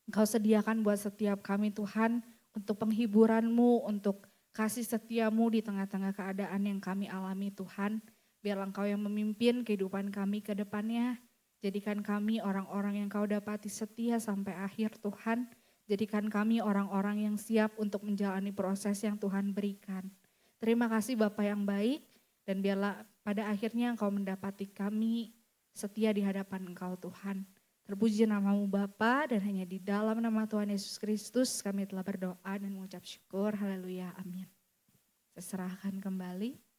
Speaker 2: Engkau sediakan buat setiap kami Tuhan, untuk penghiburan-Mu, untuk kasih setia-Mu di tengah-tengah keadaan yang kami alami Tuhan. Biarlah Engkau yang memimpin kehidupan kami ke depannya. Jadikan kami orang-orang yang Kau dapati setia sampai akhir Tuhan. Jadikan kami orang-orang yang siap untuk menjalani proses yang Tuhan berikan. Terima kasih Bapa yang baik, dan biarlah pada akhirnya Engkau mendapati kami setia di hadapan Engkau Tuhan. Terpuji namamu Bapa, dan hanya di dalam nama Tuhan Yesus Kristus kami telah berdoa dan mengucap syukur. Haleluya, amin. Saya serahkan kembali.